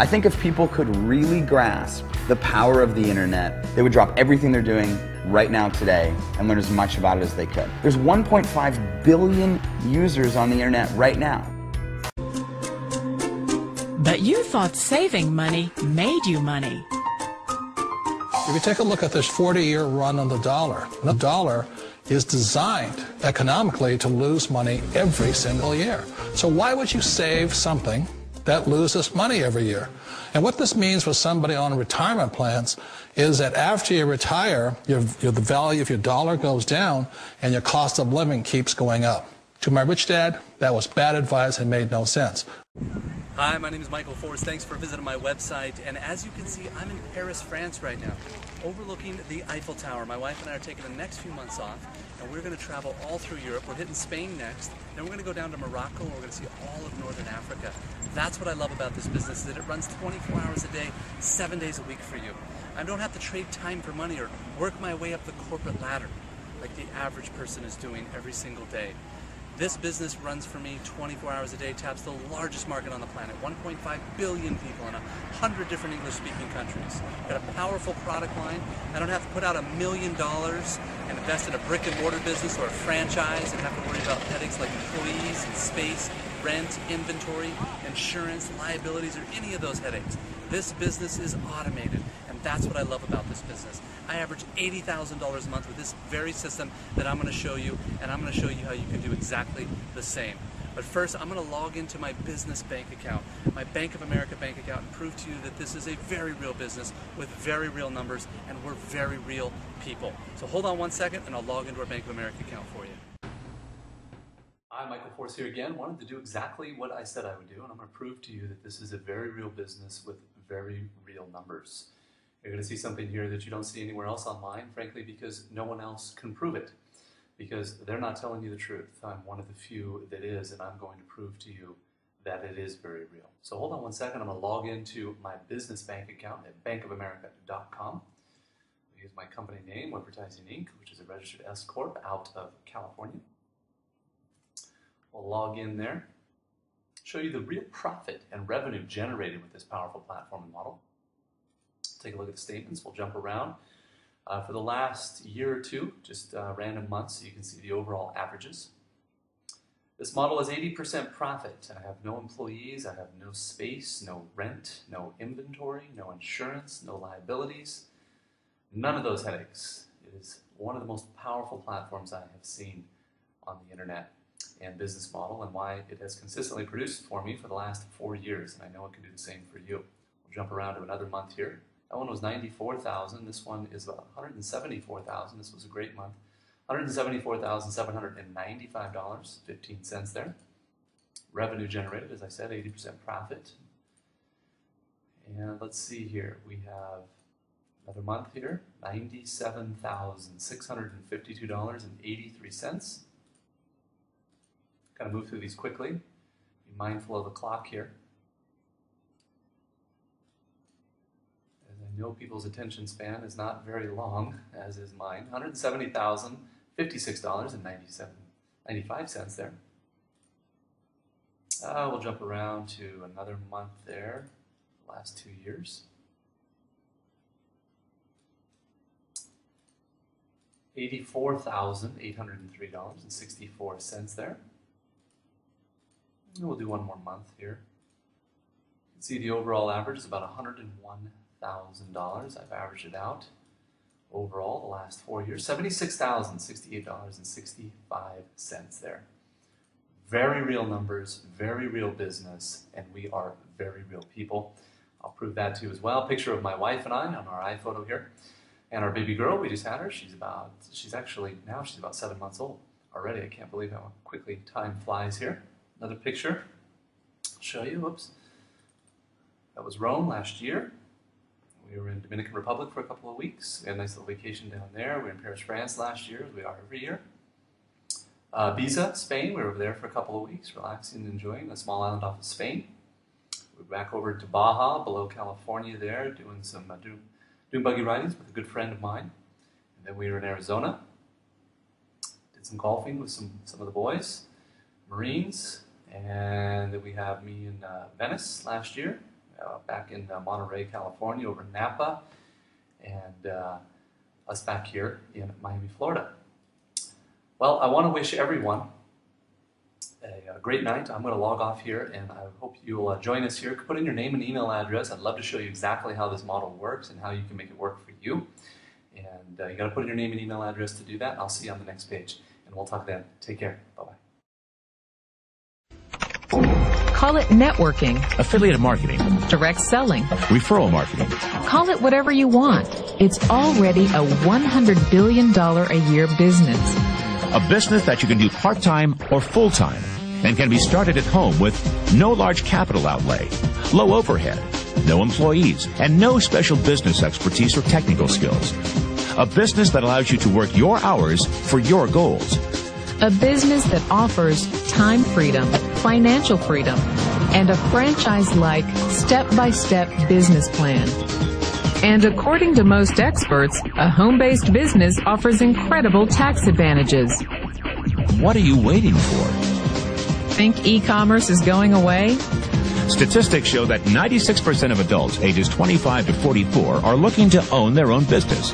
I think if people could really grasp the power of the internet, they would drop everything they're doing right now today and learn as much about it as they could. There's 1.5 billion users on the internet right now. But you thought saving money made you money. If you take a look at this 40-year run on the dollar is designed economically to lose money every single year. So why would you save something that loses money every year? And what this means for somebody on retirement plans is that after you retire, the value of your dollar goes down and your cost of living keeps going up. To my rich dad, that was bad advice and made no sense. Hi, my name is Michael Forrest. Thanks for visiting my website. And as you can see, I'm in Paris, France right now, overlooking the Eiffel Tower. My wife and I are taking the next few months off, and we're going to travel all through Europe. We're hitting Spain next, then we're going to go down to Morocco, and we're going to see all of Northern Africa. That's what I love about this business, is that it runs 24 hours a day, 7 days a week for you. I don't have to trade time for money or work my way up the corporate ladder like the average person is doing every single day. This business runs for me 24 hours a day, taps the largest market on the planet, 1.5 billion people in 100 different English-speaking countries. Got a powerful product line. I don't have to put out $1 million and invest in a brick-and-mortar business or a franchise and have to worry about headaches like employees and space, rent, inventory, insurance, liabilities, or any of those headaches. This business is automated, and that's what I love about this business. I average $80,000 a month with this very system that I'm going to show you, and I'm going to show you how you can do exactly the same. But first, I'm going to log into my business bank account, my Bank of America bank account, and prove to you that this is a very real business with very real numbers, and we're very real people. So hold on one second, and I'll log into our Bank of America account for you. Hi, Michael Force here again. Wanted to do exactly what I said I would do, and I'm going to prove to you that this is a very real business with very real numbers. You're going to see something here that you don't see anywhere else online, frankly, because no one else can prove it, because they're not telling you the truth. I'm one of the few that is, and I'm going to prove to you that it is very real. So hold on one second. I'm going to log into my business bank account at bankofamerica.com. Use my company name, Advertising Inc., which is a registered S Corp out of California. We'll log in there, show you the real profit and revenue generated with this powerful platform and model. Take a look at the statements. We'll jump around. For the last year or two, just random months, so you can see the overall averages. This model is 80% profit. I have no employees, I have no space, no rent, no inventory, no insurance, no liabilities, none of those headaches. It is one of the most powerful platforms I have seen on the internet and business model, and why it has consistently produced for me for the last 4 years, and I know it can do the same for you. We'll jump around to another month here. That one was 94,000. This one is about 174,000. This was a great month. $174,795.15 there. Revenue generated, as I said, 80% profit. And let's see here. We have another month here, $97,652.83. Kind of move through these quickly. Be mindful of the clock here. As I know people's attention span is not very long, as is mine. $170,056.95 there. We'll jump around to another month there, the last 2 years. $84,803.64 there. And we'll do one more month here. You can see the overall average is about $101,000. I've averaged it out overall the last 4 years. $76,068.65 there. Very real numbers, very real business, and we are very real people. I'll prove that to you as well. Picture of my wife and I on our iPhoto here. And our baby girl, we just had her. She's about 7 months old already. I can't believe how quickly time flies here. Another picture. I'll show you. Whoops. That was Rome last year. We were in Dominican Republic for a couple of weeks. We had a nice little vacation down there. We were in Paris, France last year, as we are every year. Ibiza, Spain. We were over there for a couple of weeks, relaxing and enjoying a small island off of Spain. We're back over to Baja, below California there, doing some doing buggy ridings with a good friend of mine. And then we were in Arizona. Did some golfing with some of the boys, Marines. And then we have me in Venice last year, back in Monterey, California, over in Napa, and us back here in Miami, Florida. Well, I want to wish everyone a great night. I'm going to log off here, and I hope you'll join us here. Put in your name and email address. I'd love to show you exactly how this model works and how you can make it work for you. And you got to put in your name and email address to do that. I'll see you on the next page, and we'll talk then. Take care. Bye-bye. Call it networking, affiliate marketing, direct selling, referral marketing. Call it whatever you want. It's already a $100 billion a year business. A business that you can do part-time or full-time and can be started at home with no large capital outlay, low overhead, no employees, and no special business expertise or technical skills. A business that allows you to work your hours for your goals. A business that offers time freedom, financial freedom, and a franchise-like, step-by-step business plan. And according to most experts, a home-based business offers incredible tax advantages. What are you waiting for? Think e-commerce is going away? Statistics show that 96% of adults ages 25 to 44 are looking to own their own business.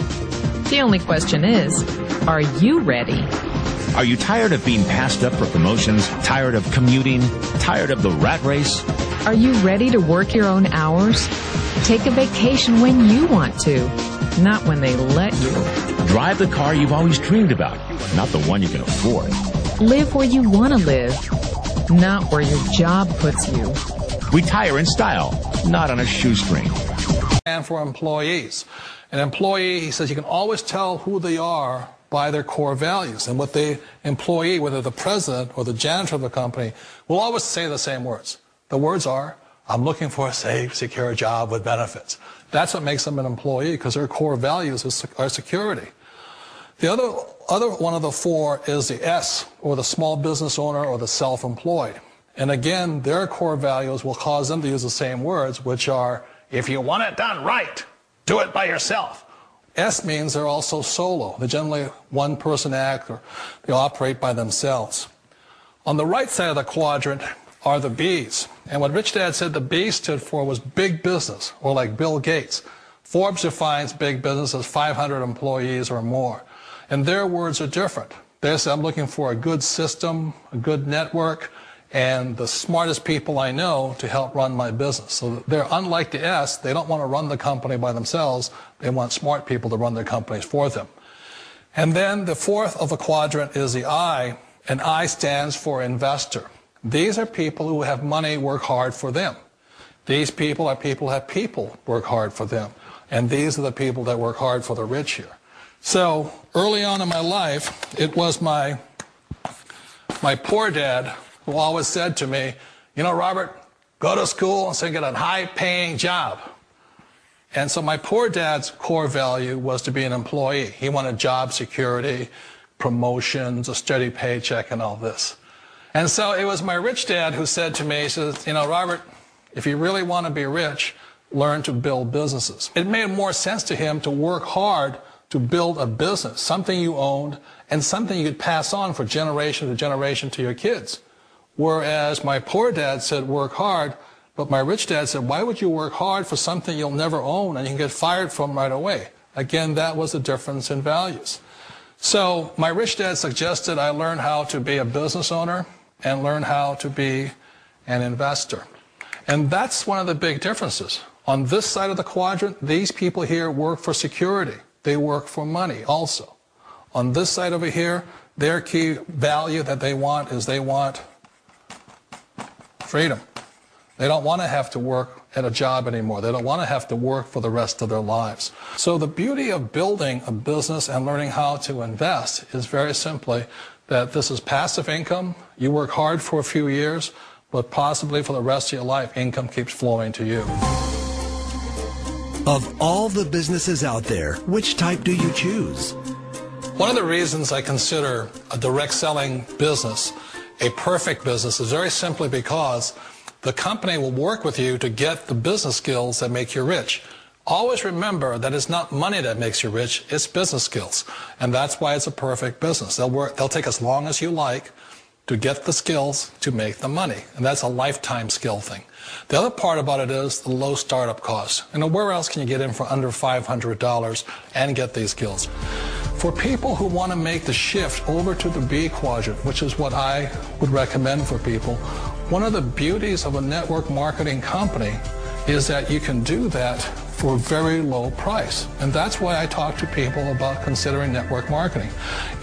The only question is, are you ready? Are you tired of being passed up for promotions, tired of commuting, tired of the rat race? Are you ready to work your own hours? Take a vacation when you want to, not when they let you. Drive the car you've always dreamed about, not the one you can afford. Live where you want to live, not where your job puts you. Retire in style, not on a shoestring. And for employees. An employee, he says, you can always tell who they are by their core values. And what the employee, whether the president or the janitor of the company, will always say the same words. The words are, I'm looking for a safe, secure job with benefits. That's what makes them an employee, because their core values are security. The other one of the four is the S, or the small business owner or the self-employed. And again, their core values will cause them to use the same words, which are, if you want it done right, do it by yourself. S means they're also solo. They're generally one-person act, or they operate by themselves. On the right side of the quadrant are the B's. And what Rich Dad said the B stood for was big business, or like Bill Gates. Forbes defines big business as 500 employees or more. And their words are different. They say, I'm looking for a good system, a good network, and the smartest people I know to help run my business. So they're unlike the S. They don't want to run the company by themselves. They want smart people to run their companies for them. And then the fourth of the quadrant is the I, and I stands for investor. These are people who have money work hard for them. These people are people who have people work hard for them. And these are the people that work hard for the rich here. So early on in my life, it was my poor dad who always said to me, you know, Robert, go to school and so get a high-paying job. And so my poor dad's core value was to be an employee. He wanted job security, promotions, a steady paycheck, and all this. And so it was my rich dad who said to me, he says, you know, Robert, if you really want to be rich, learn to build businesses. It made more sense to him to work hard to build a business, something you owned, and something you could pass on for generation to generation to your kids. Whereas my poor dad said work hard, but my rich dad said, why would you work hard for something you'll never own and you can get fired from right away? Again, that was the difference in values. So my rich dad suggested I learn how to be a business owner and learn how to be an investor. And that's one of the big differences. On this side of the quadrant, these people here work for security. They work for money also. On this side over here, their key value that they want is they want freedom. They don't want to have to work at a job anymore. They don't want to have to work for the rest of their lives. So the beauty of building a business and learning how to invest is very simply that this is passive income. You work hard for a few years, but possibly for the rest of your life, income keeps flowing to you. Of all the businesses out there, which type do you choose? One of the reasons I consider a direct selling business a perfect business is very simply because the company will work with you to get the business skills that make you rich. Always remember that it's not money that makes you rich, it's business skills. And that's why it's a perfect business. They'll take as long as you like, to get the skills to make the money. And that's a lifetime skill thing. The other part about it is the low startup cost. And where else can you get in for under $500 and get these skills? For people who want to make the shift over to the B quadrant, which is what I would recommend for people, one of the beauties of a network marketing company is that you can do that for a very low price. And that's why I talk to people about considering network marketing.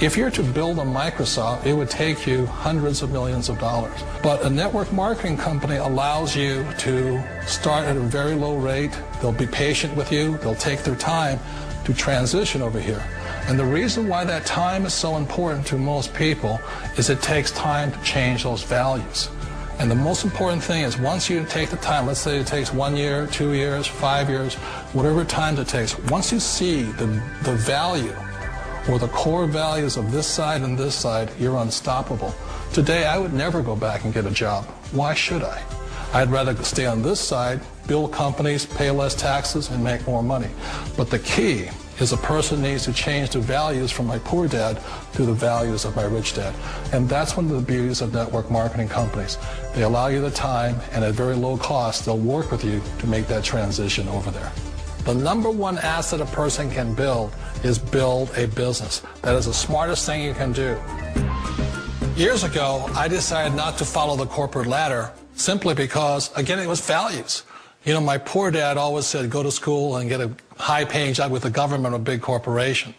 If you're to build a Microsoft, it would take you hundreds of millions of dollars. But a network marketing company allows you to start at a very low rate. They'll be patient with you. They'll take their time to transition over here. And the reason why that time is so important to most people is it takes time to change those values. And the most important thing is once you take the time, let's say it takes 1 year, 2 years, 5 years, whatever time it takes, once you see the value or the core values of this side and this side, you're unstoppable. Today, I would never go back and get a job. Why should I? I'd rather stay on this side, build companies, pay less taxes, and make more money. But the key is a person needs to change the values from my poor dad to the values of my rich dad. And that's one of the beauties of network marketing companies. They allow you the time, and at very low cost, they'll work with you to make that transition over there. The number one asset a person can build is build a business. That is the smartest thing you can do. Years ago, I decided not to follow the corporate ladder simply because, again, it was values. You know, my poor dad always said, go to school and get a high-paying job with the government or a big corporation.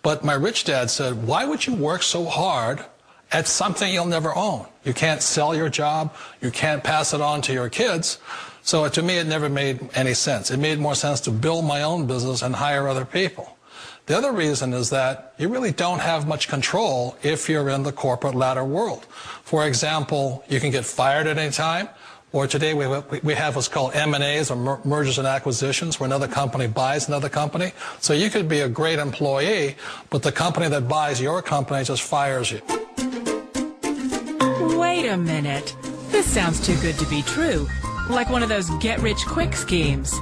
But my rich dad said, why would you work so hard at something you'll never own? You can't sell your job. You can't pass it on to your kids. So to me, it never made any sense. It made more sense to build my own business and hire other people. The other reason is that you really don't have much control if you're in the corporate ladder world. For example, you can get fired at any time. Or today we have what's called M&As, or mergers and acquisitions, where another company buys another company. So you could be a great employee, but the company that buys your company just fires you. Wait a minute. This sounds too good to be true. Like one of those get-rich-quick schemes.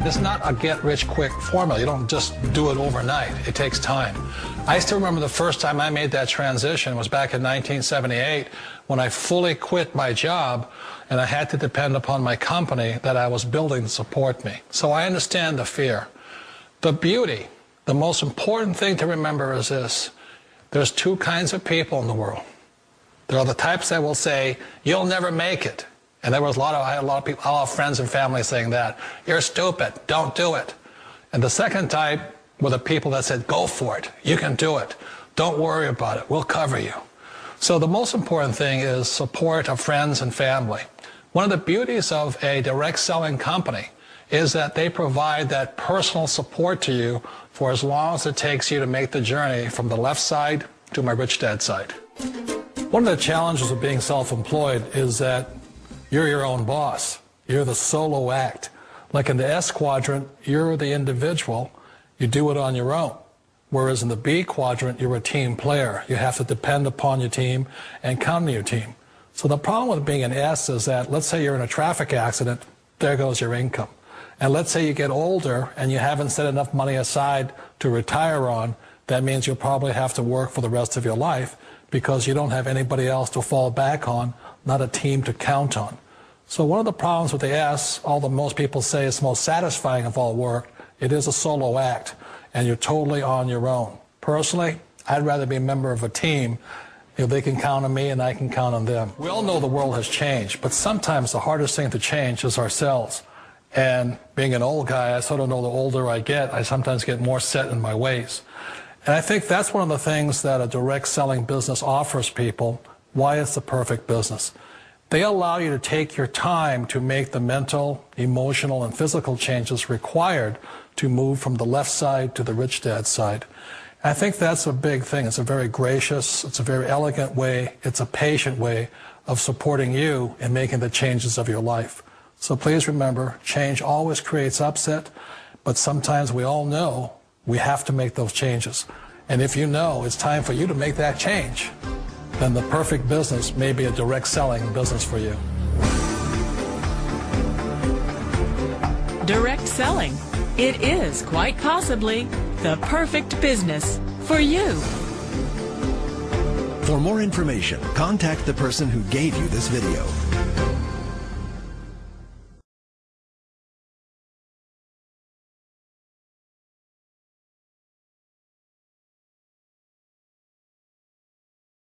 It's not a get-rich-quick formula. You don't just do it overnight. It takes time. I still remember the first time I made that transition was back in 1978 when I fully quit my job and I had to depend upon my company that I was building to support me. So I understand the fear. The beauty, the most important thing to remember is this. There's two kinds of people in the world. There are the types that will say, you'll never make it. And there was I had a lot of people, a lot of friends and family saying that. You're stupid. Don't do it. And the second type were the people that said, go for it. You can do it. Don't worry about it. We'll cover you. So the most important thing is support of friends and family. One of the beauties of a direct selling company is that they provide that personal support to you for as long as it takes you to make the journey from the left side to my rich dad side. One of the challenges of being self-employed is that you're your own boss. You're the solo act. Like in the S quadrant, you're the individual. You do it on your own. Whereas in the B quadrant, you're a team player. You have to depend upon your team and count on your team. So the problem with being an S is that, let's say you're in a traffic accident, there goes your income. And let's say you get older and you haven't set enough money aside to retire on, that means you'll probably have to work for the rest of your life because you don't have anybody else to fall back on, not a team to count on. So one of the problems with the S, although most people say it's the most satisfying of all work, it is a solo act, and you're totally on your own. Personally, I'd rather be a member of a team. You know, they can count on me and I can count on them. We all know the world has changed, but sometimes the hardest thing to change is ourselves. And being an old guy, I sort of know the older I get, I sometimes get more set in my ways. And I think that's one of the things that a direct selling business offers people, why it's the perfect business. They allow you to take your time to make the mental, emotional, and physical changes required to move from the left side to the rich dad side. I think that's a big thing. It's a very gracious, it's a very elegant way, it's a patient way of supporting you in making the changes of your life. So please remember, change always creates upset, but sometimes we all know we have to make those changes. And if you know it's time for you to make that change, then the perfect business may be a direct selling business for you. Direct selling. It is quite possibly the perfect business for you. For more information, contact the person who gave you this video.